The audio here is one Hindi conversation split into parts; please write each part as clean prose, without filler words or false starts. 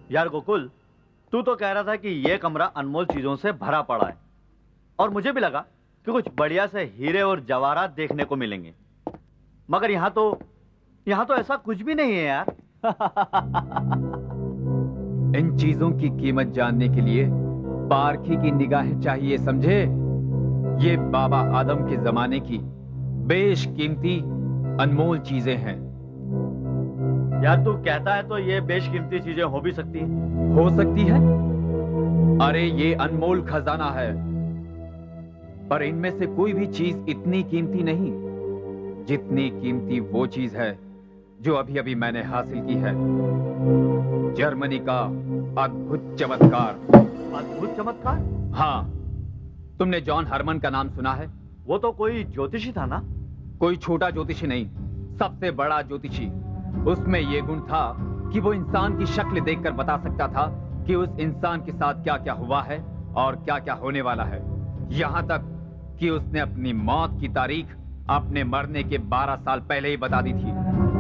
यार गोकुल, तू तो कह रहा था कि ये कमरा अनमोल चीजों से भरा पड़ा है, और मुझे भी लगा कि कुछ बढ़िया से हीरे और जवाहरात देखने को मिलेंगे, मगर यहाँ तो ऐसा कुछ भी नहीं है यार। इन चीजों की कीमत जानने के लिए पारखी की निगाहें चाहिए, समझे? ये बाबा आदम के जमाने की बेशकीमती अनमोल चीजें हैं। यार तू कहता है तो ये बेशकीमती चीजें हो भी सकती हैं। हो सकती है? अरे ये अनमोल खजाना है, पर इनमें से कोई भी चीज इतनी कीमती नहीं जितनी कीमती वो चीज है जो अभी अभी मैंने हासिल की है। जर्मनी का अद्भुत चमत्कार। अद्भुत चमत्कार? हाँ, तुमने जॉन हरमन का नाम सुना है? वो तो कोई ज्योतिषी था ना? कोई छोटा ज्योतिषी नहीं, सबसे बड़ा ज्योतिषी। उसमें यह गुण था कि वो इंसान की शक्ल देखकर बता सकता था कि उस इंसान के साथ क्या क्या हुआ है और क्या क्या होने वाला है। यहां तक कि उसने अपनी मौत की तारीख अपने मरने के 12 साल पहले ही बता दी थी।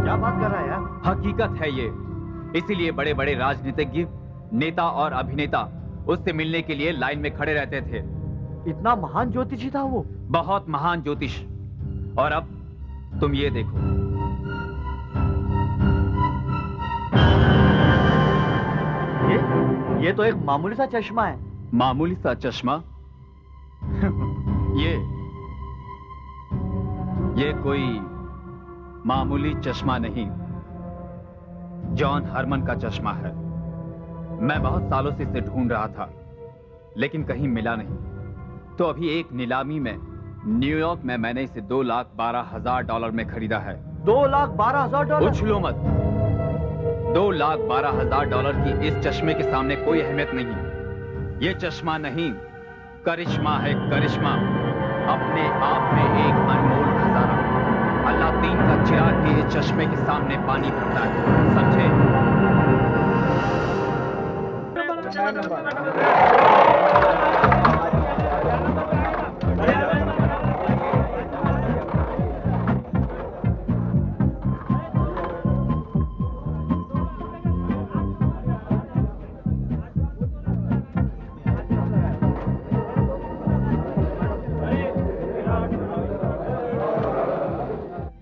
क्या बात कर रहा है यार? हकीकत है ये। इसीलिए बड़े बड़े राजनीतिज्ञ, नेता और अभिनेता उससे मिलने के लिए लाइन में खड़े रहते थे। इतना महान ज्योतिषी था वो? बहुत महान ज्योतिष। और अब तुम ये देखो। ये तो एक मामूली सा चश्मा है। मामूली सा चश्मा? ये कोई मामूली चश्मा नहीं, जॉन हरमन का चश्मा है। मैं बहुत सालों से इसे ढूंढ रहा था, लेकिन कहीं मिला नहीं। तो अभी एक नीलामी में न्यूयॉर्क में मैंने इसे $2,12,000 में खरीदा है। $2,12,000? उछलो मत। $2,12,000 की इस चश्मे के सामने कोई अहमियत नहीं। ये चश्मा नहीं, करिश्मा है, करिश्मा। अपने आप में एक अनमोल खजाना। अल्लादीन का चिराग के इस चश्मे के सामने पानी भरता है, समझे?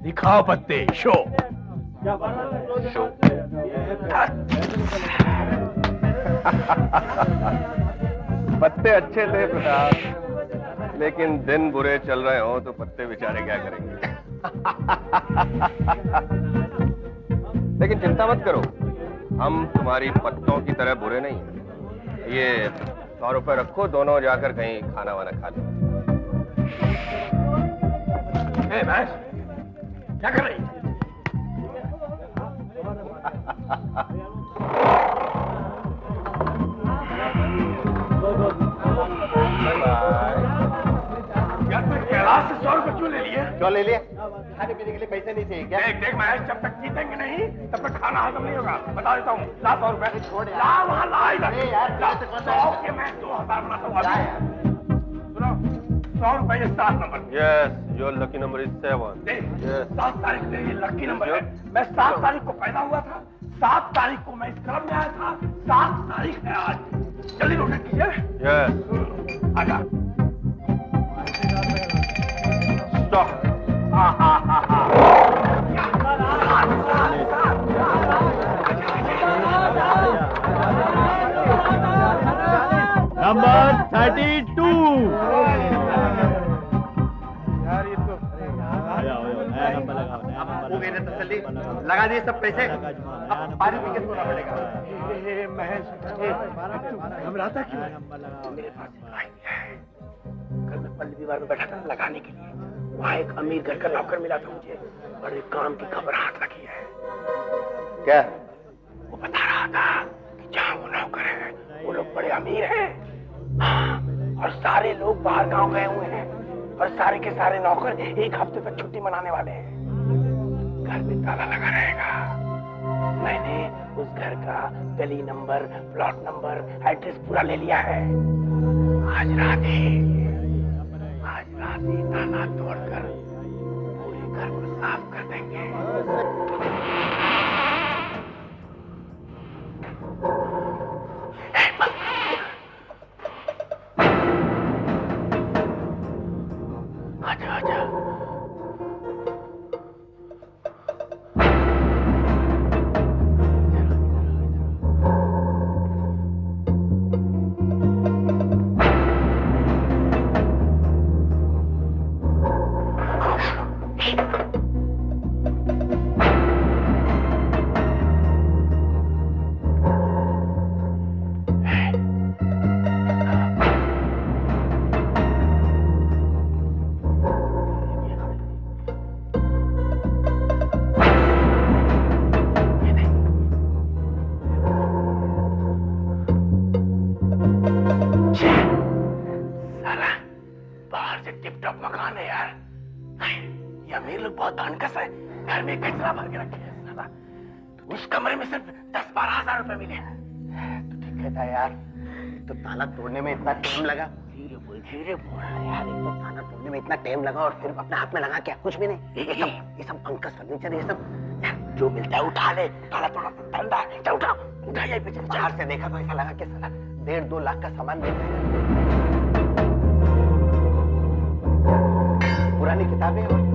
दिखाओ पत्ते, शो। शो? पत्ते अच्छे थे प्रताप, लेकिन दिन बुरे चल रहे हो तो पत्ते बेचारे क्या करेंगे। लेकिन चिंता मत करो, हम तुम्हारी पत्तों की तरह बुरे नहीं। ये 100 रुपए रखो, दोनों जाकर कहीं खाना वाना खा लो। भैंस, क्या कर रही? यार तू कैलाश से 100 रुपए क्यों ले लिए? क्यों ले लिए? खाने पीने के लिए पैसे नहीं थे क्या? देख महेश, जब तक जीतेंगे नहीं तब तक खाना हजम नहीं होगा। बता देता हूँ, ला 100 रुपए। छोड़ यार। ला वहाँ, ला इधर। अरे यार, ला, कैसे कौन 100 के मैं 2,000 बनाता हूँ अभी। सुनो, 100 रुपए ये 7 number. Yes, your lucky number is 7. देख, Yes. 7 तारीख मेरी ये लकी नंबर है। मैं 7 तारीख को पैदा हुआ था, 7 तारीख को मैं इस क्लब में आया था, 7 तारीख है आज। जल्दी रोटेट कीजिए। Yes. आजा। Stop. नंबर 32। हो गई ना तसल्ली? लगा दिए सब पैसे, अब पानी पी के सोना पड़ेगा। महेश, घबराता क्यों? मेरे पास एक आइडिया है। कल मैं पल्लवी विवाह में बैठा था लगाने के लिए, वहाँ एक अमीर घर का नौकर मिला था मुझे, बड़े काम की खबर हाथ रखी है। क्या? वो बता रहा था कि जहाँ वो नौकर है वो लोग बड़े अमीर हैं। हाँ, और सारे लोग बाहर गांव गए हुए हैं, और सारे के सारे नौकर एक हफ्ते तक छुट्टी मनाने वाले हैं। घर में ताला लगा रहेगा। मैंने उस घर का गली नंबर, प्लॉट नंबर, एड्रेस पूरा ले लिया है। आज रात ही ताला तोड़कर पूरे घर को साफ कर देंगे। घर में कचरा भर के रखे हैं साला। उस कमरे में सिर्फ 10-12 हजार रुपए मिले। तो ठीक कहता है यार, तो ताला तोड़ने में इतना टाइम लगा। धीरे बोल यार, एक तो ताला तोड़ने में इतना टाइम लगा और फिर अपने हाथ में लगा क्या? कुछ भी नहीं। ये सब अंकस फर्नीचर, ये सब जो मिलता है उठा ले। ताला तोड़ना धंधा है, चल उठा उठा। ये पीछे बाहर से देखा तो ऐसा लगा कि साला 1.5-2 लाख का सामान मिल जाएगा। पुरानी किताबें और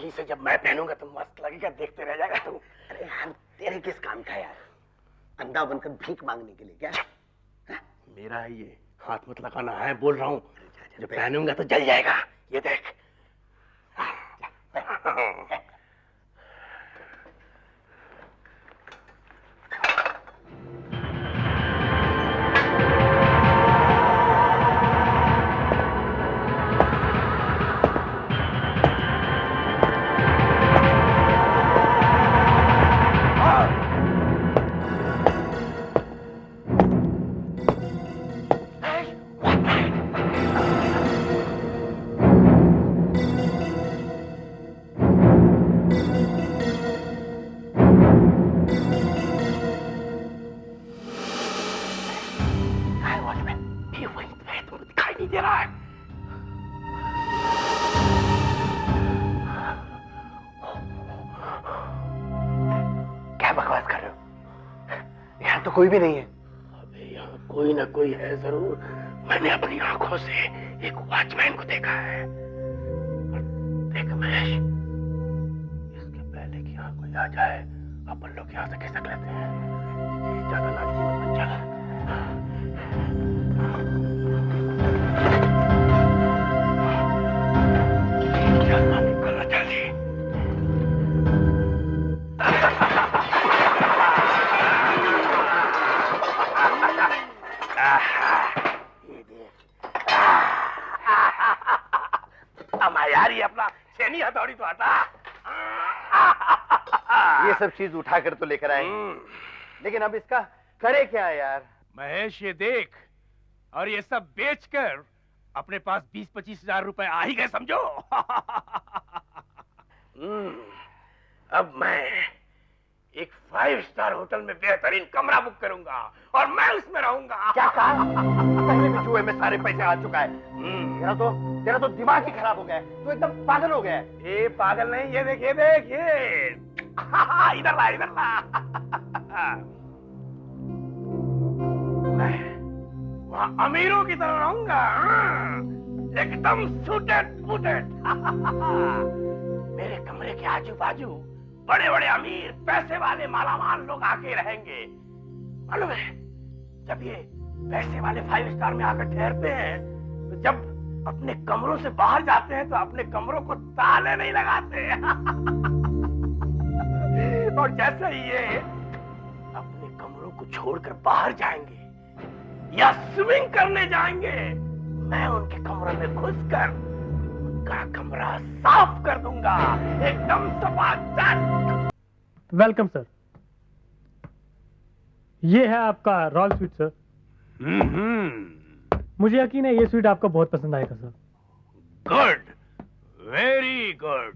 से जब मैं पहनूंगा तो मस्त लगेगा, देखते रह जाएगा तू। अरे यार, तेरे किस काम का यार? अंधा बनकर भीख मांगने के लिए क्या? मेरा है ये, हाथ मत लगाना है बोल रहा हूँ। जब पहनूंगा तो जल जाएगा, ये देख। कोई भी नहीं है। अबे यहाँ कोई ना कोई है जरूर। मैंने अपनी आंखों से एक वॉचमैन को देखा है। देख महेश, इसके पहले कि यहाँ कोई आ जाए अपन लोग यहाँ से खिसक लेते हैं। ज्यादा लालची मत बन, चल। चल मालिक, करना जल्दी। यार अपना छेनी हथौड़ी तो आता। ये सब चीज उठाकर तो लेकर आए, लेकिन अब इसका करे क्या यार? महेश ये देख, और ये सब बेचकर अपने पास 20-25 हजार रुपए आ ही गए समझो। अब मैं एक 5 स्टार होटल में बेहतरीन कमरा बुक करूंगा और मैं उसमें रहूंगा। क्या कहा? पहले भी जुए में सारे पैसे आ चुका है। तेरा तो दिमाग ही खराब हो गया है। तू एकदम पागल हो गया है। ये पागल नहीं, ये देख ये देख ये। इधर ला इधर ला। मैं वहाँ अमीरों की तरह रहूंगा, एकदम सूटेड बूटेड। मेरे कमरे के आजू बाजू बड़े बड़े अमीर पैसे वाले मालामाल लोग आके रहेंगे। मालूम है, जब ये पैसे वाले 5 स्टार में आकर ठहरते हैं तो जब अपने कमरों से बाहर जाते हैं तो अपने कमरों को ताले नहीं लगाते। और जैसे ही ये अपने कमरों को छोड़कर बाहर जाएंगे या स्विमिंग करने जाएंगे, मैं उनके कमरों में घुसकर उनका कमरा साफ कर दूंगा, एकदम सफाचट। Welcome sir. ये है आपका रॉयल स्वीट सर। मुझे यकीन है ये स्वीट आपको बहुत पसंद आएगा sir. Good, very good,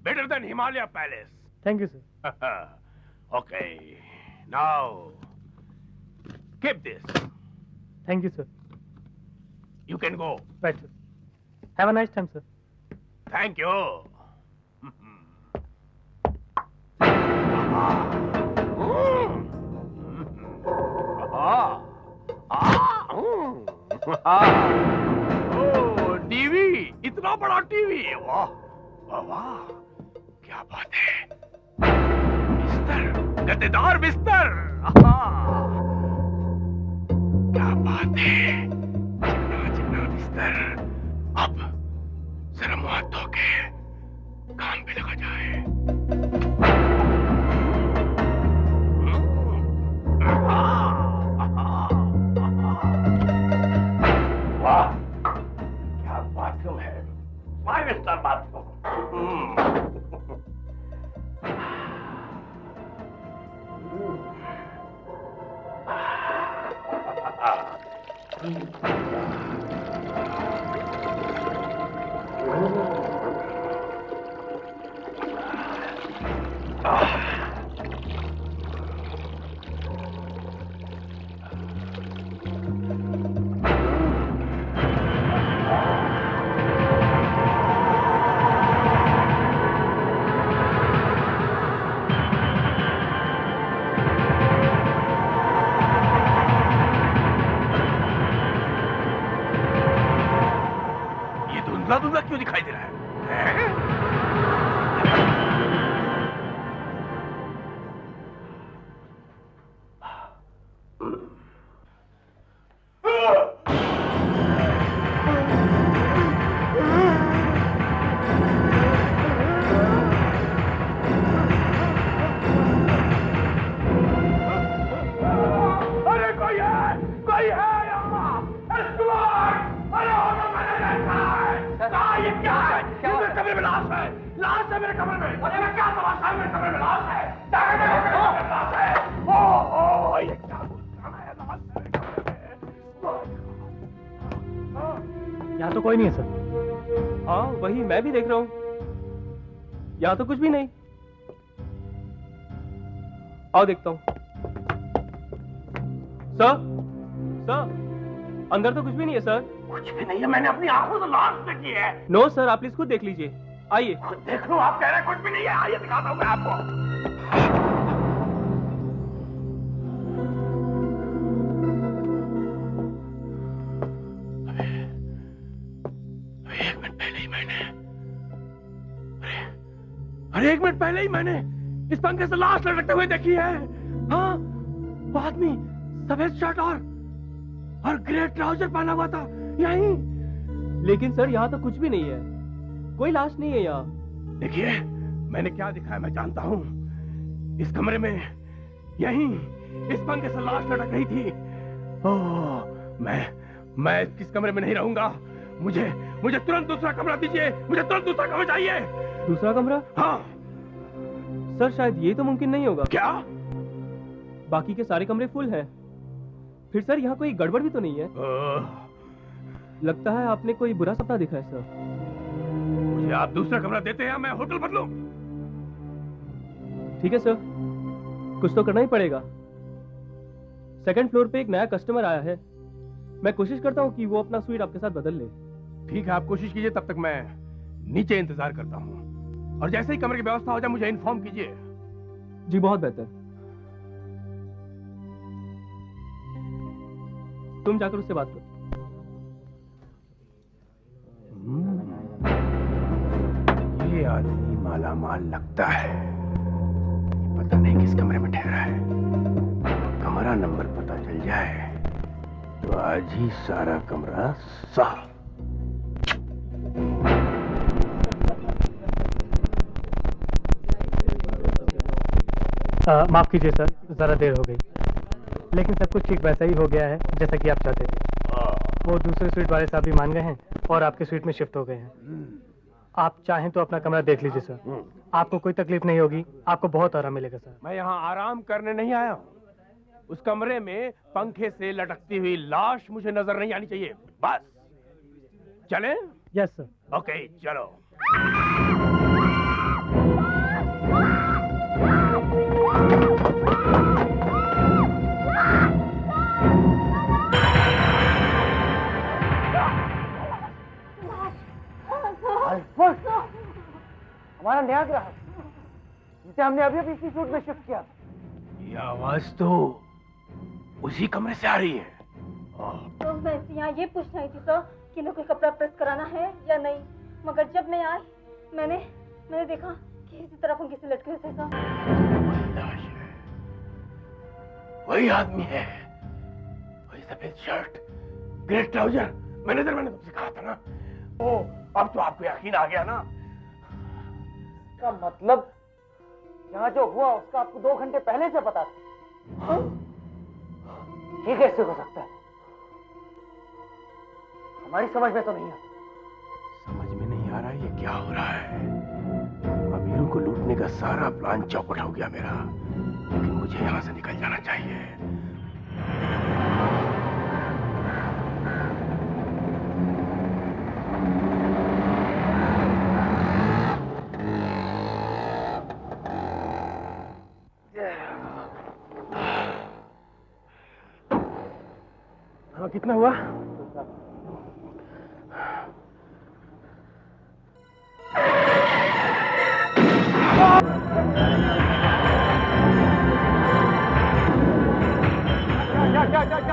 better than Himalaya palace. Thank you sir. Okay, now keep this. Thank you sir. You can go. Right sir. Have a nice time sir. Thank you. TV, इतना बड़ा टीवी, वाह वाह वाह, क्या बात है। बिस्तर, गद्देदार बिस्तर। क्या बात है, चिकना चिकना बिस्तर। अब जरा मुंह हाथ धो के काम पे लगा जाए। वाह, क्या बाथरूम है, 5 स्टार बाथरूम। धुंधला धुंधला क्यों दिखाई दे रहा है? अरे कोई है यहाँ! ये क्या है? मेरे कमरे में लाश है, लाश है मेरे कमरे में। अरे मैं क्या तमाशा है, मेरे कमरे में लाश है, लाश है। ओ ये क्या खाना है, लाश है मेरे कमरे में। यहाँ तो कोई नहीं है सर। हाँ वही मैं भी देख रहा हूँ, यहाँ तो कुछ भी नहीं। आओ देखता हूँ। सर अंदर तो कुछ भी नहीं है सर। कुछ भी नहीं है, मैंने अपनी आंखों से लाश देखी है। नो सर, आप प्लीज खुद देख लीजिए, आइए। खुद देख लो, आप कह रहे हैं कुछ भी नहीं है, आइए दिखाता हूँ मैं आपको। अरे 1 मिनट पहले ही मैंने इस पंखे से लाश लटकते हुए देखी है। हाँ, वो आदमी सफेद शर्ट और ग्रे ट्राउजर पहना हुआ था यहीं। लेकिन सर यहाँ तो कुछ भी नहीं है, कोई लाश नहीं है यहाँ। देखिए मैंने क्या दिखाया मैं जानता हूँ। इस कमरे में यहीं इस पंखे से लाश लटक रही थी। ओह, मैं इस कमरे में नहीं रहूंगा। मुझे तुरंत दूसरा कमरा दीजिए, मुझे तुरंत दूसरा कमरा चाहिए। दूसरा कमरा? हाँ सर शायद ये तो मुमकिन नहीं होगा। क्या? बाकी के सारे कमरे फुल हैं। फिर सर यहाँ कोई गड़बड़ भी तो नहीं है। लगता है आपने कोई बुरा सपना देखा है सर। मुझे आप दूसरा कमरा देते हैं, मैं होटल बदलूं। ठीक है सर, कुछ तो करना ही पड़ेगा। 2nd फ्लोर पे एक नया कस्टमर आया है, मैं कोशिश करता हूँ कि वो अपना स्वीट आपके साथ बदल ले। ठीक है, आप कोशिश कीजिए, तब तक मैं नीचे इंतजार करता हूँ। और जैसे ही कमरे की व्यवस्था हो जाए मुझे इन्फॉर्म कीजिए। जी बहुत बेहतर। तुम जाकर उससे बात करो। ये आदमी मालामाल लगता है। पता नहीं किस कमरे में ठहरा है। कमरा नंबर पता चल जाए तो आज ही सारा कमरा साफ। माफ कीजिए सर, जरा देर हो गई, लेकिन सब कुछ ठीक वैसा ही हो गया है जैसा कि आप चाहते थे। वो दूसरे स्वीट वाले साहब भी मान गए हैं और आपके स्वीट में शिफ्ट हो गए हैं। आप चाहें तो अपना कमरा देख लीजिए सर, आपको कोई तकलीफ नहीं होगी, आपको बहुत आराम मिलेगा सर। मैं यहाँ आराम करने नहीं आया हूँ। उस कमरे में पंखे से लटकती हुई लाश मुझे नजर नहीं आनी चाहिए, बस। चलें? Yes sir. ओके चलो। हमारा नया ग्राहक जिसे हमने अभी अभी इसी सूट में शिफ्ट किया। ये आवाज तो उसी कमरे से आ रही है। तो मैं यहाँ ये पूछ रही थी सर कि इन्हें कोई कपड़ा प्रेस कराना है या नहीं, मगर जब मैं आई मैंने देखा कि इसी तरह पंखे से लटके हुए थे सर। वही आदमी है, वही सफेद शर्ट, ग्रे ट्राउजर। मैनेजर, मैंने तुमसे कहा था ना। ओ, अब तो आपको यकीन आ गया ना? का मतलब यहाँ जो हुआ उसका आपको 2 घंटे पहले से पता था? हाँ? ये कैसे हो सकता है? हमारी समझ में तो नहीं आता। समझ में नहीं आ रहा ये क्या हो रहा है। अमीरों को लूटने का सारा प्लान चौपट हो गया मेरा, लेकिन मुझे यहाँ से निकल जाना चाहिए। हाँ, कितना हुआ?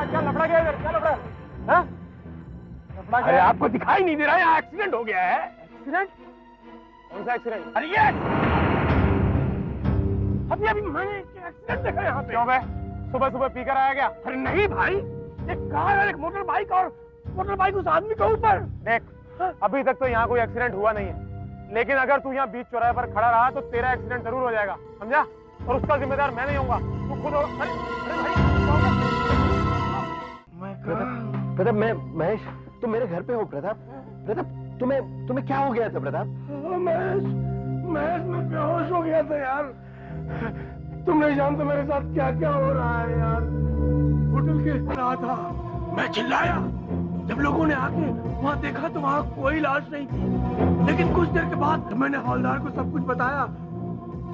क्या लफड़ा गया इधर? क्या लफड़ा? हाँ? अरे आपको दिखाई नहीं दे रहा है? यहाँ एक्सीडेंट हो गया है। एक्सीडेंट? कौन सा एक्सीडेंट? अरे ये अभी अभी मैंने एक्सीडेंट देखा यहाँ पे। क्यों बे? सुबह सुबह पीकर आया क्या? अरे नहीं भाई, एक कार और एक मोटर बाइक, और मोटर बाइक उस आदमी के ऊपर। देख, अभी तक तो यहाँ कोई एक्सीडेंट हुआ नहीं है, लेकिन अगर तू यहाँ बीच चौराहे पर खड़ा रहा तो तेरा एक्सीडेंट जरूर हो जाएगा, समझा? और उसका जिम्मेदार मैं नहीं होऊंगा, तू खुद। प्रताप, मैं महेश, तुम मेरे घर पे हो। प्रताप, प्रताप, तुम्हें क्या हो गया था प्रताप? महेश, मैं बेहोश हो गया था यार। तुम नहीं जानते मेरे साथ क्या क्या हो रहा है यार। होटल के रहा था, मैं चिल्लाया, जब लोगों ने आके वहाँ देखा तो वहाँ कोई लाश नहीं थी, लेकिन कुछ देर के बाद मैंने हवलदार को सब कुछ बताया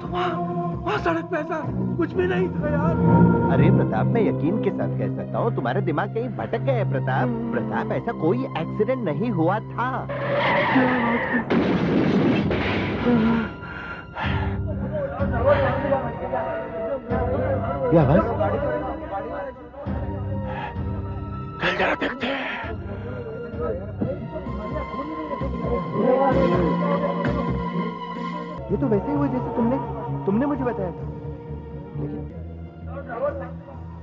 तो वहाँ सड़क पे ऐसा कुछ भी नहीं था यार। अरे प्रताप, मैं यकीन के साथ कह सकता हूँ तुम्हारा दिमाग कहीं भटक गया है प्रताप। प्रताप, ऐसा कोई एक्सीडेंट नहीं हुआ था। क्या आवाज? चल जरा देखते हैं। ये तो वैसे ही हुआ जैसे तुमने मुझे बताया था, लेकिन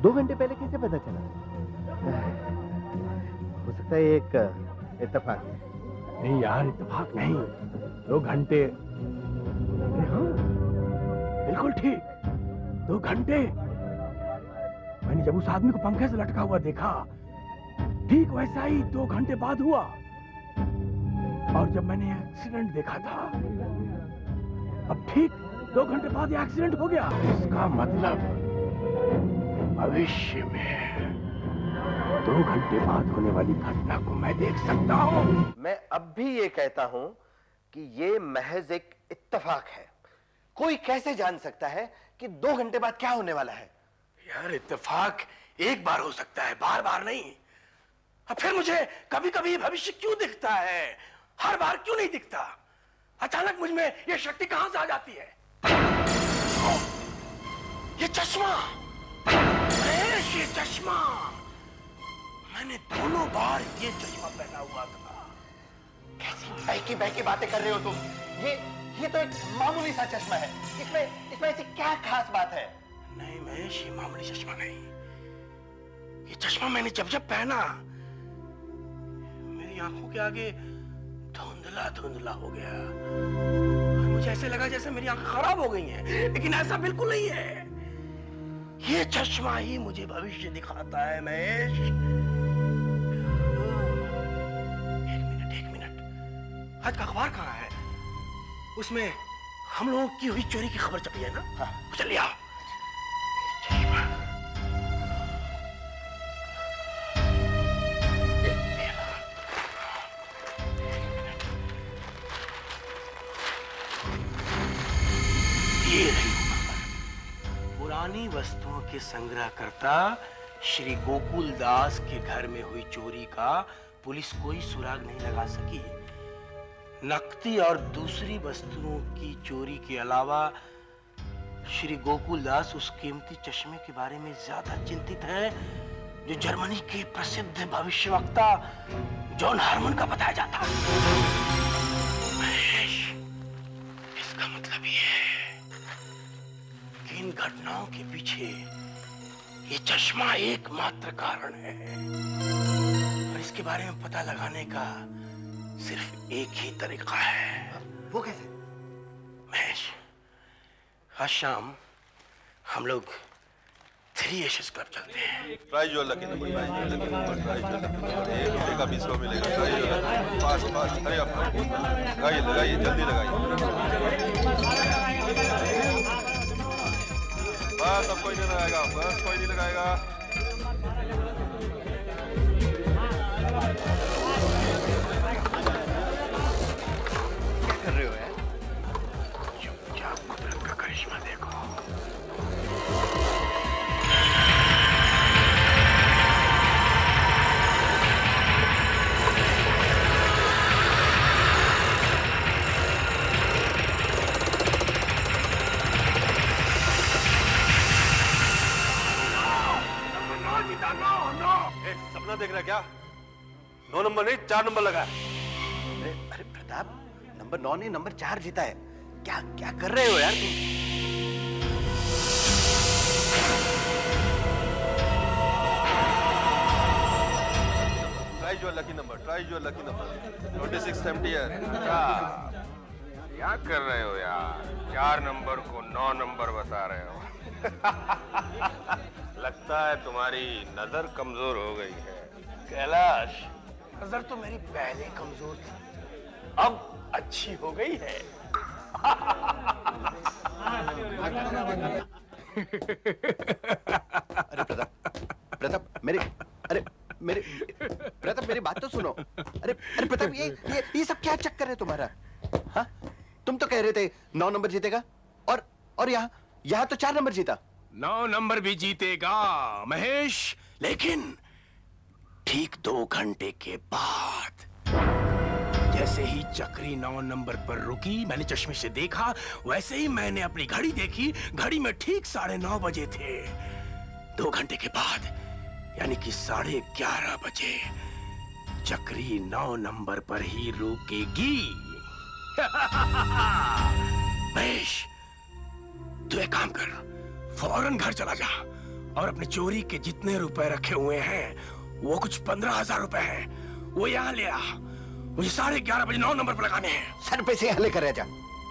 2 घंटे पहले कैसे पता चला? हो सकता है एक इत्तेफाक है। नहीं यार, इत्तेफाक नहीं, 2 घंटे। हाँ, बिल्कुल ठीक, 2 घंटे। मैंने जब उस आदमी को पंखे से लटका हुआ देखा, ठीक वैसा ही 2 घंटे बाद हुआ। और जब मैंने एक्सीडेंट देखा था, अब ठीक 2 घंटे बाद ये एक्सीडेंट हो गया। इसका मतलब भविष्य में 2 घंटे बाद होने वाली घटना को मैं देख सकता हूँ। मैं अब भी ये कहता हूँ कि ये महज एक इत्तेफाक है। कोई कैसे जान सकता है कि 2 घंटे बाद क्या होने वाला है? यार, इत्तेफाक एक बार हो सकता है, बार बार नहीं। अब फिर मुझे कभी कभी भविष्य क्यों दिखता है, हर बार क्यों नहीं दिखता? अचानक मुझ में ये शक्ति कहां से आ जाती है? ये चश्मा, महेश, ये चश्मा, मैंने दोनों बार ये चश्मा पहना हुआ था। कैसी बहकी बातें कर रहे हो तुम? ये तो एक मामूली सा चश्मा है। इसमें ऐसी क्या खास बात है? नहीं महेश, ये मामूली चश्मा नहीं। ये चश्मा मैंने जब पहना, मेरी आंखों के आगे धुंधला धुंधला हो गया और मुझे ऐसे लगा जैसे मेरी आंखें खराब हो गई हैं, लेकिन ऐसा बिल्कुल नहीं है। ये चश्मा ही मुझे भविष्य दिखाता है महेश। एक मिनट, आज का अखबार कहाँ है? उसमें हम लोगों की हुई चोरी की खबर छपी है ना? हाँ, चलिए आओ। चश्मा, ये रही खबर। पुरानी वस्तुओं के संग्रहकर्ता श्री गोकुल दास के घर में हुई चोरी का पुलिस कोई सुराग नहीं लगा सकी। नकदी और दूसरी वस्तुओं की चोरी के अलावा श्री गोकुल दास उस कीमती चश्मे के बारे में ज्यादा चिंतित है जो जर्मनी के प्रसिद्ध भविष्यवक्ता जॉन हार्मन का बताया जाता है। महेश, इसका मतलब ये है कि इन घटनाओं के पीछे ये चश्मा एकमात्र कारण है और इसके बारे में पता लगाने का सिर्फ एक ही तरीका है। वो कैसे? महेश, आज शाम हम लोग 3 एशेस क्लब चलते हैं। प्राइज जो लकी नंबर, प्राइज जो लकी नंबर, प्राइज जो लकी नंबर, 1 रुपए का 20 रुपए मिलेगा। प्राइज जो lucky, fast fast, hurry up, लगाइए लगाइए, जल्दी लगाइए। बस अब कोई नहीं लगाएगा, बस कोई नहीं लगाएगा। क्या कर रहे हो यार? चुपचाप कुदरत का करिश्मा देखो। सपना देख रहा है क्या? 9 नंबर नहीं 4 नंबर लगा। अरे प्रताप, नंबर 9 नहीं नंबर 4 जीता है। क्या क्या कर रहे हो यार तुम? Try your lucky number, try your lucky number, 2670 है। क्या कर रहे हो यार? 4 नंबर को 9 नंबर बता रहे हो। लगता है तुम्हारी नजर कमजोर हो गई है। कैलाश, नजर तो मेरी पहले कमजोर थी, अब अच्छी हो गई है। अरे प्रताप मेरी बात तो सुनो। अरे प्रताप, ये सब क्या चक्कर है तुम्हारा? हाँ, तुम तो कह रहे थे 9 नंबर जीतेगा और यहाँ तो 4 नंबर जीता। 9 नंबर भी जीतेगा महेश, लेकिन ठीक 2 घंटे के बाद। जैसे ही चक्री 9 नंबर पर रुकी, मैंने चश्मे से देखा, वैसे ही मैंने अपनी घड़ी देखी। घड़ी में ठीक 9:30 बजे थे। 2 घंटे के बाद यानी कि 11:30 बजे चक्री 9 नंबर पर ही रुकेगी। महेश, तू एक काम कर, फौरन घर चला जा और अपने चोरी के जितने रुपए रखे हुए हैं, वो कुछ 15,000 रुपए हैं, वो यहाँ ले आ। मुझे 11:30 बजे 9 नंबर पर लगाने हैं। सर पैसे यहाँ लेकर आ जा।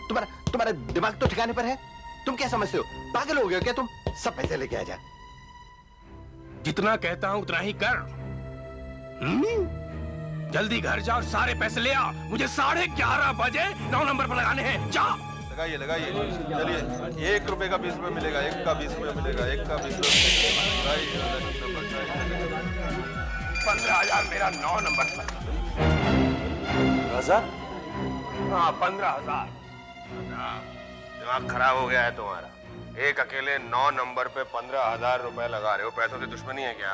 तुम्हारा दिमाग तो ठिकाने पर है? तुम क्या समझते हो, पागल हो गए हो क्या तुम? सब पैसे लेके आ जा। जितना कहता हूं उतना ही कर। जल्दी घर जा और सारे पैसे ले आ। मुझे 11:30 बजे 9 नंबर पर लगाने हैं। जा। लगाइए लगाइए, चलिए। 1 रुपए का 20 रुपए मिलेगा, 1 का 20 रुपए मिलेगा, 1 का 20 रुपए। 15,000 मेरा 9 नंबर पर। 15,000? हाँ, 15,000। दिमाग खराब हो गया है तुम्हारा। एक अकेले 9 नंबर पे 15,000 रुपए लगा रहे हो। पैसों से दुश्मनी है क्या?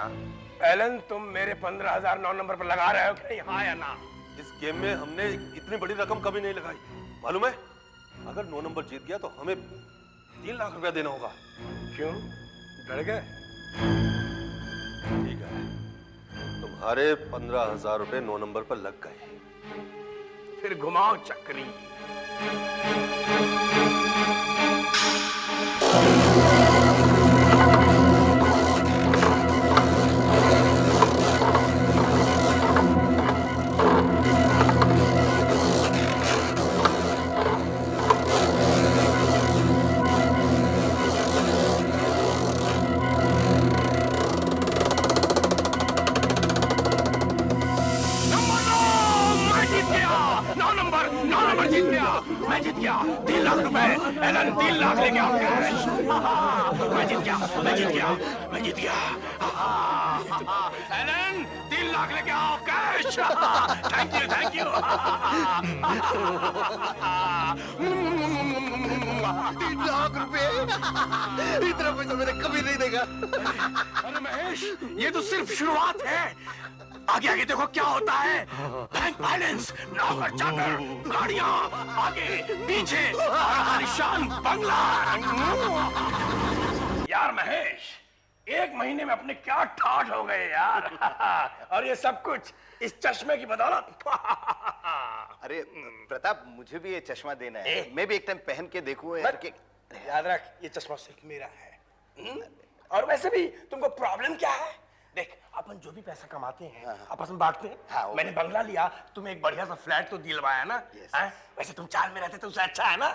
एलन, तुम मेरे 15,000 9 नंबर पर लगा रहे हो कि नहीं? हाँ या ना? इस गेम में हमने इतनी बड़ी रकम कभी नहीं लगाई, मालूम है? अगर 9 नंबर जीत गया तो हमें 3 लाख रुपया देना होगा। क्यों, डर गए? ठीक है, तुम्हारे 15,000 रुपए 9 नंबर पर लग गए। फिर घुमाओ चक्री। मैं जीत गया 3 लाख रुपए। एलन, 3 लाख लेके आओ कैश। मैं जीत गया, मैं जीत गया, मैं जीत गया। एलन, 3 लाख लेके आओ cash. Thank you, thank you. 3 lakh रुपए, इतना पैसा मैंने कभी नहीं देखा। अरे महेश, ये तो सिर्फ शुरुआत है। आगे आगे देखो क्या होता है। बैंक बैलेंस, नौकर चाकर, गाड़ियां, आगे पीछे और आलीशान बंगला। यार महेश, 1 महीने में अपने क्या ठाठ हो गए यार। और ये सब कुछ इस चश्मे की बदौलत। अरे प्रताप, मुझे भी ये चश्मा देना है। मैं भी एक टाइम पहन के देखूं यार। याद रख, ये चश्मा सिर्फ मेरा है। और वैसे भी तुमको प्रॉब्लम क्या है? देख, अपन जो भी पैसा कमाते हैं आपस में बांटते हैं। हाँ, मैंने बंगला लिया, तुम्हें एक बढ़िया सा फ्लैट तो दिलवाया ना। वैसे तुम चाल में रहते तो उससे अच्छा है ना।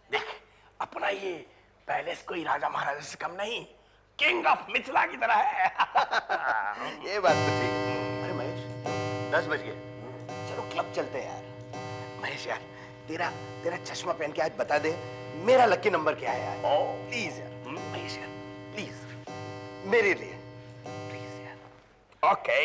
देख, अपना ये पैलेस कोई राजा महाराजा से कम नहीं, किंग ऑफ मिथिला की तरह है। ये बात तो ठीक है। अरे महेश, 10 बज गए, चलो क्लब चलते हैं यार। महेश यार, तेरा चश्मा पहन के आज बता दे मेरा लकी नंबर क्या है यार। प्लीज यार महेश यार, प्लीज मेरे लिए, प्लीज यार। ओके।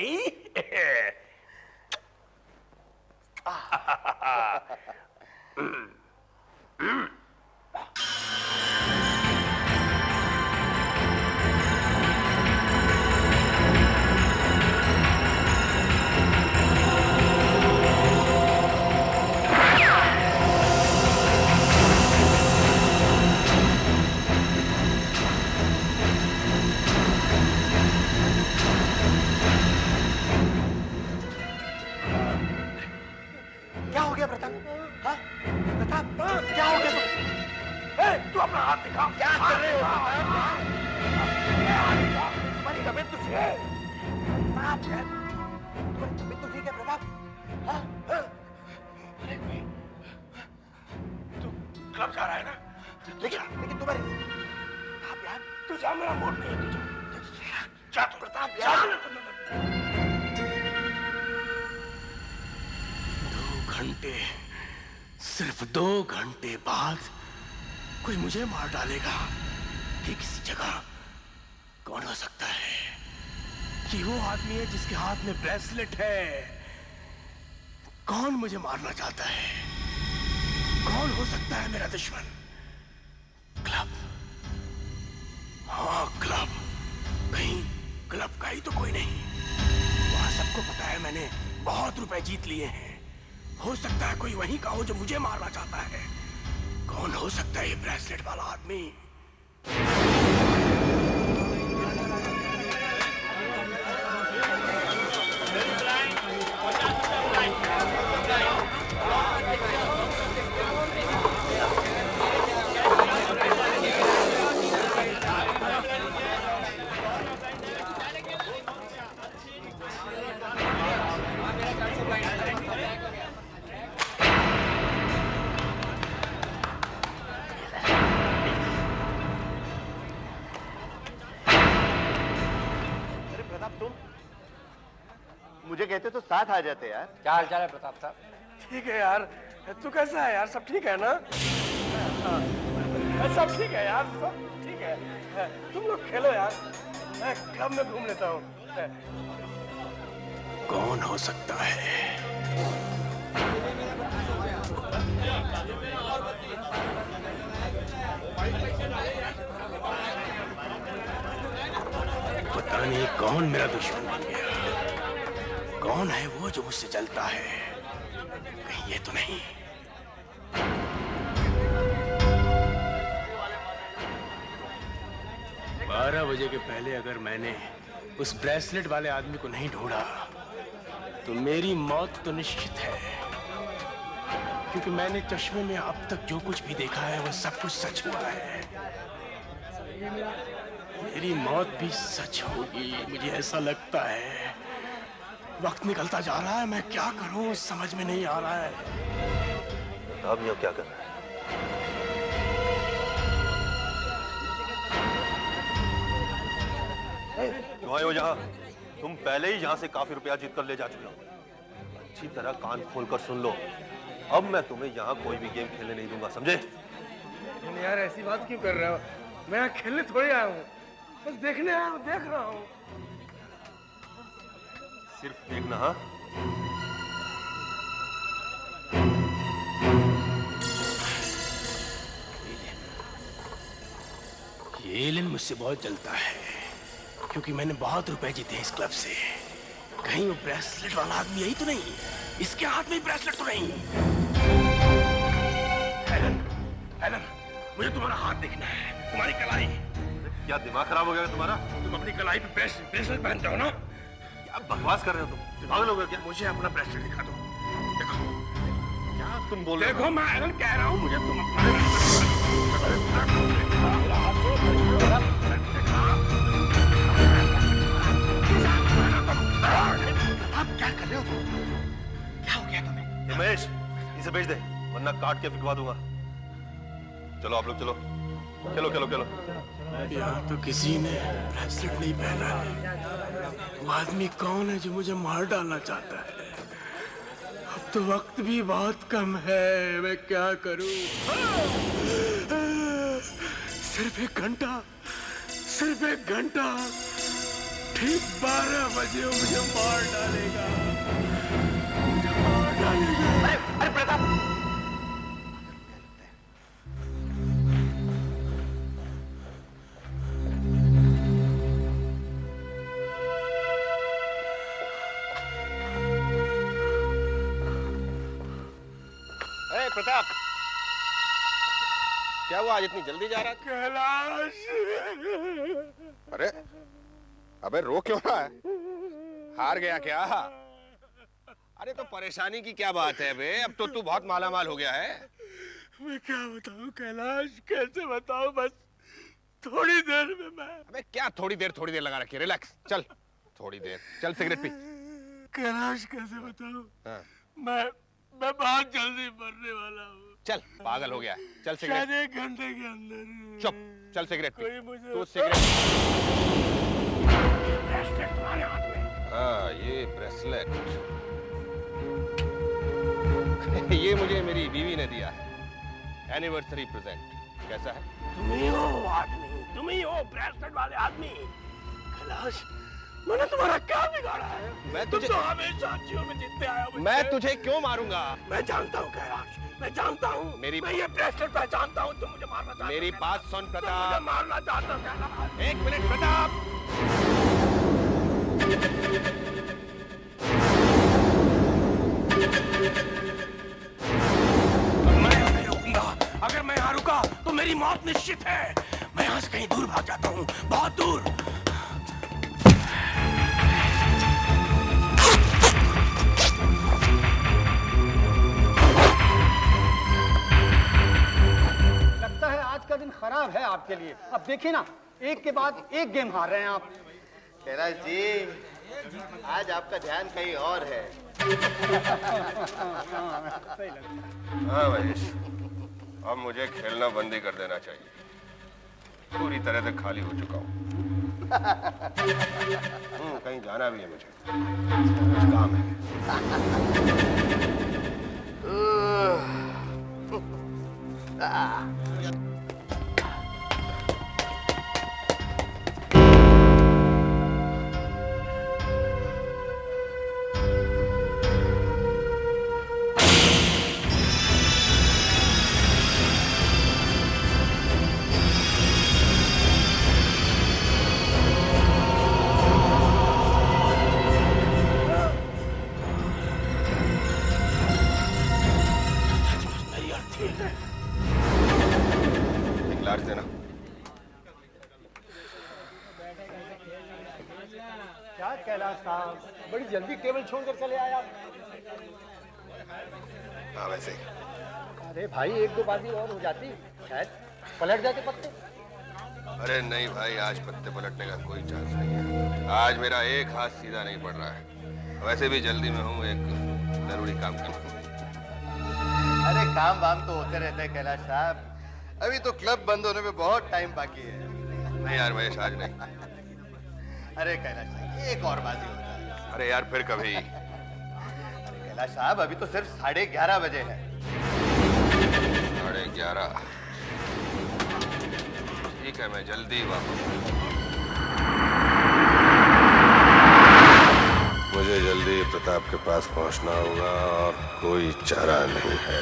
क्या हो गया प्रताप? हाँ प्रताप, क्या हो गया? तू अपना हाथ दिखा। क्या कर रहे हो? तुम्हारी तबीयत तो ठीक है? प्रताप यार, तुम्हारी तबीयत तो ठीक है प्रताप? हाँ? तू क्लब जा रहा है ना? लेकिन तुम्हारी प्रताप यार, तू जा, मेरा मूड नहीं है। तू जा तू। प्रताप यार। 2 घंटे, सिर्फ 2 घंटे बाद कोई मुझे मार डालेगा। ये किसी जगह कौन हो सकता है? कि वो आदमी है जिसके हाथ में ब्रेसलेट है। कौन मुझे मारना चाहता है? कौन हो सकता है मेरा दुश्मन? क्लब, हाँ क्लब। कहीं क्लब का ही तो कोई नहीं। वहां सबको पता है मैंने बहुत रुपए जीत लिए हैं। हो सकता है कोई वहीं का हो जो मुझे मारना चाहता है। कौन हो सकता है ये ब्रेसलेट वाला आदमी? मुझे कहते तो साथ आ जाते यार। क्या हाल चाल है प्रताप साहब? ठीक है यार, तू कैसा है यार? सब ठीक है ना? सब ठीक है यार, सब ठीक है। तुम लोग खेलो यार, मैं क्लब में घूम लेता हूँ। कौन हो सकता है? पता नहीं कौन मेरा दुश्मन बन गया। कौन है वो जो मुझसे जलता है? कहीं ये तो नहीं? बारह बजे के पहले अगर मैंने उस ब्रेसलेट वाले आदमी को नहीं ढूंढा तो मेरी मौत तो निश्चित है। क्योंकि मैंने चश्मे में अब तक जो कुछ भी देखा है वो सब कुछ सच हुआ है। मेरी मौत भी सच होगी, मुझे ऐसा लगता है। वक्त निकलता जा रहा है, मैं क्या करूं समझ में नहीं आ रहा है। अब यहाँ क्या कर रहा है? क्यों आए हो यहाँ? तुम पहले ही यहाँ से काफी रुपया जीत कर ले जा चुके हो। अच्छी तरह कान खोलकर सुन लो, अब मैं तुम्हें यहाँ कोई भी गेम खेलने नहीं दूंगा, समझे? यार ऐसी बात क्यों कर रहे हो? मैं खेलने थोड़ी आया हूँ, बस देखने आया हूँ, देख रहा हूँ। सिर्फ देखना। हाँ, ये एलन मुझसे बहुत जलता है क्योंकि मैंने बहुत रुपए जीते हैं इस क्लब से। कहीं वो ब्रेसलेट वाला आदमी यही तो नहीं? इसके हाथ में ब्रेसलेट तो नहीं? एलन, एलन, मुझे तुम्हारा हाथ देखना है, तुम्हारी कलाई। क्या दिमाग खराब हो गया तुम्हारा? तुम अपनी कलाई पे ब्रेसलेट पहनते हो ना? क्या बकवास कर रहे हो तुम? पागल हो गए क्या? मुझे अपना ब्रेसलेट दिखा दो। देखो क्या तुम बोल रहे हो? देखो, मैं एलन कह रहा हूँ, मुझे तुम अपना भेज दे, वरना काट के फिकवा दूंगा। चलो आप लोग, चलो चलो चलो चलो। यहाँ तो किसी ने ब्रेसलेट नहीं पहना है। वो आदमी कौन है जो मुझे मार डालना चाहता है? अब तो वक्त भी बहुत कम है, मैं क्या करूं? सिर्फ 1 घंटा, सिर्फ 1 घंटा। ठीक 12 बजे वो मुझे मार डालेगा, मुझे मार डालेगा। अरे प्रताप, प्रताप, क्या हुआ आज इतनी जल्दी जा रहा है? कैलाश! अरे अबे रो क्यों रहा है? हार गया क्या? अरे तो परेशानी की क्या बात है बे? अब तो तू बहुत मालामाल हो गया है। मैं क्या बताऊं कैलाश, कैसे बताऊं? बस थोड़ी देर में मैं। अबे क्या थोड़ी देर लगा रखी है? रिलैक्स, चल थोड़ी देर, चल सिगरेट पी। कैलाश कैसे बताऊं? हाँ। मैं बहुत जल्दी मरने वाला हूँ। चल पागल हो गया है, चल सिगरेट। शायद 1 घंटे के अंदर। चुप, चल सिगरेट पी। कोई मुझे तू सिगरेट। ब्रेसलेट तुम्हारे हाथ में। हाँ ये ब्रेसलेट ये मुझे मेरी बीवी ने दिया है, एनिवर्सरी प्रेजेंट। कैसा है? तुम ही हो आदमी, तुम ही हो ब्रेसलेट वाले आदमी। कैलाश, मैंने तुम्हारा क्या बिगाड़ा है? मैं तुम तो हमेशा अच्छियों में जीतते आए हो। मैं तुझे क्यों मारूंगा? मैं जानता हूँ कैलाश, मैं जानता हूँ। मैं ये ब्रेसलेट पहचानता हूँ। तुम मुझे मारना चाहते हो। मेरी बात सुन तुम प्रताप। मुझे मारना चाहते हो कैलाश। 1 मिनट प्रताप। मैं यहाँ नहीं रुकूंगा। अगर मैं यहाँ रुका तो मेरी मौत निश्चित है। मैं यहाँ से कहीं दूर भाग जाता हूँ, बहुत दूर। लगता है आज का दिन खराब है आपके लिए। अब देखिए ना, एक के बाद एक गेम हार रहे हैं आप। कैलाश जी, आज आपका ध्यान कहीं और है। हाँ महेश, अब मुझे खेलना बंद ही कर देना चाहिए। पूरी तरह से खाली हो चुका हूँ। कहीं जाना भी है मुझे, कुछ काम है। गिलास देना। क्या कैलाश साहब, बड़ी जल्दी टेबल छोड़कर चले आए आप। हाँ वैसे ही। अरे भाई, 1-2 बाजी और हो जाती, शायद पलट जाते पत्ते। अरे नहीं भाई, आज पत्ते पलटने का कोई चांस नहीं है। आज मेरा एक हाथ सीधा नहीं पड़ रहा है। वैसे भी जल्दी में हूँ, एक जरूरी काम करना। अरे काम वाम तो होते रहते हैं कैलाश साहब। अभी तो क्लब बंद होने में बहुत टाइम बाकी है। नहीं यार महेश, आज नहीं। अरे कैलाश साहब, एक और बाजी हो जाए। अरे यार फिर कभी। अरे कैलाश साहब, अभी तो सिर्फ 11:30 बजे है। 11:30? ठीक है, मैं जल्दी वापस। मुझे जल्दी प्रताप के पास पहुंचना होगा और कोई चारा नहीं है।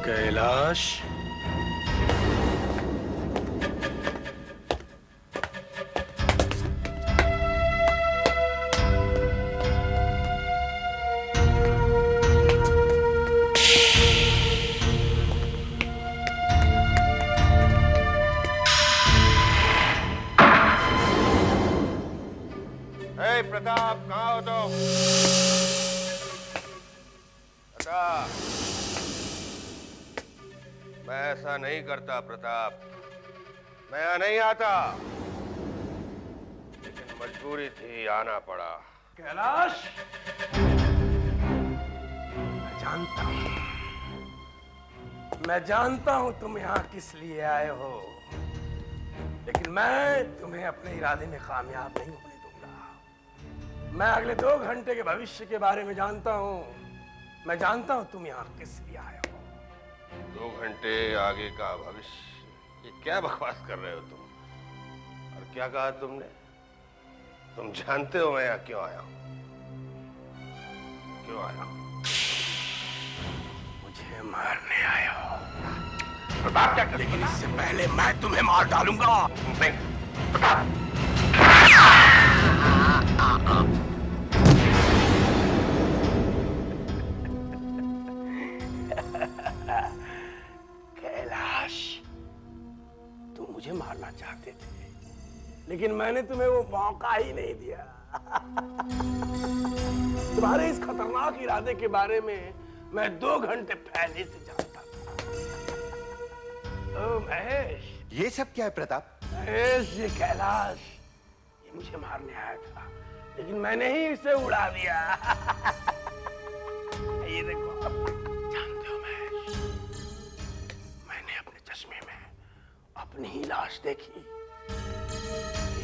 कैलाश, प्रताप, मैं ऐसा नहीं करता प्रताप, मैं यहाँ नहीं आता, लेकिन मजबूरी थी, आना पड़ा। कैलाश, मैं जानता हूं तुम यहाँ किस लिए आए हो, लेकिन मैं तुम्हें अपने इरादे में कामयाब नहीं होने दूंगा। मैं अगले 2 घंटे के भविष्य के बारे में जानता हूं। मैं जानता हूं तुम यहाँ किस लिए आए हो। 2 घंटे आगे का भविष्य, ये क्या बकवास कर रहे हो तुम? और क्या कहा तुमने? तुम जानते हो मैं यहाँ क्यों आया हूं? क्यों आया हूं? मुझे मारने आए हो। प्रताप क्या कर? लेकिन इससे पहले मैं तुम्हें मार डालूंगा। नहीं, प्रताप। कैलाश, तुम मुझे मारना चाहते थे, लेकिन मैंने तुम्हें वो मौका ही नहीं दिया। तुम्हारे इस खतरनाक इरादे के बारे में मैं 2 घंटे पहले से जानता था। ओ महेश, ये सब क्या है प्रताप? महेश, ये कैलाश, ये मुझे मारने आया था, लेकिन मैंने ही इसे उड़ा दिया। ये देखो, जानते हो महेश, मैंने अपने चश्मे में अपनी ही लाश देखी।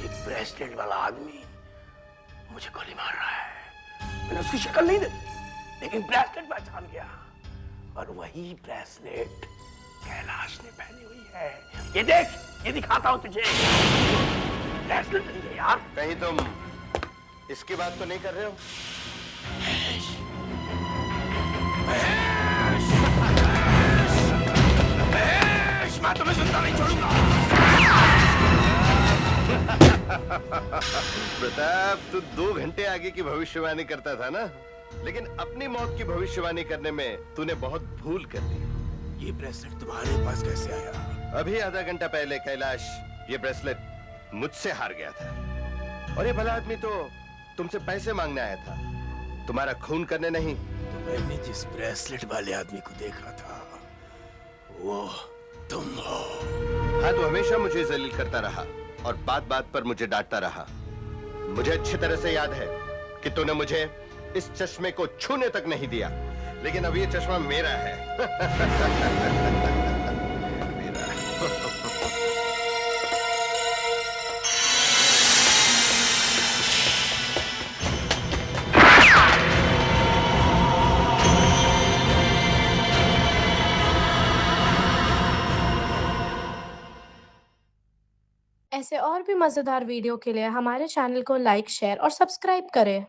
एक ब्रेसलेट वाला आदमी मुझे गोली मार रहा है। मैंने उसकी शक्ल नहीं देखी, लेकिन ब्रेसलेट पहचान गया, और वही ब्रेसलेट कैलाश ने पहनी हुई है। ये देख, ये दिखाता हूं तुझे। ब्रेसलेट नहीं है यार। कहीं तुम इसकी बात तो नहीं कर रहे हो? महेश, मैं तुम्हें जिंदा नहीं छोड़ूंगा। प्रताप, तू 2 घंटे आगे की भविष्यवाणी करता था ना, लेकिन अपनी मौत की भविष्यवाणी करने में तूने बहुत भूल कर दी। ये ब्रेसलेट तुम्हारे पास कैसे आया? अभी आधा घंटा पहले कैलाश ये ब्रेसलेट मुझसे हार गया था, और ये भला आदमी तो तुमसे पैसे मांगने आया था, तुम्हारा खून करने नहीं। तो मैंने जिस ब्रेसलेट वाले आदमी को देखा था, वो तुम हो। हाँ, तो हमेशा मुझे जलील करता रहा और बात बात पर मुझे डांटता रहा। मुझे अच्छी तरह से याद है कि तूने मुझे इस चश्मे को छूने तक नहीं दिया, लेकिन अब ये चश्मा मेरा है। मेरा। ऐसे और भी मजेदार वीडियो के लिए हमारे चैनल को लाइक, शेयर और सब्सक्राइब करें।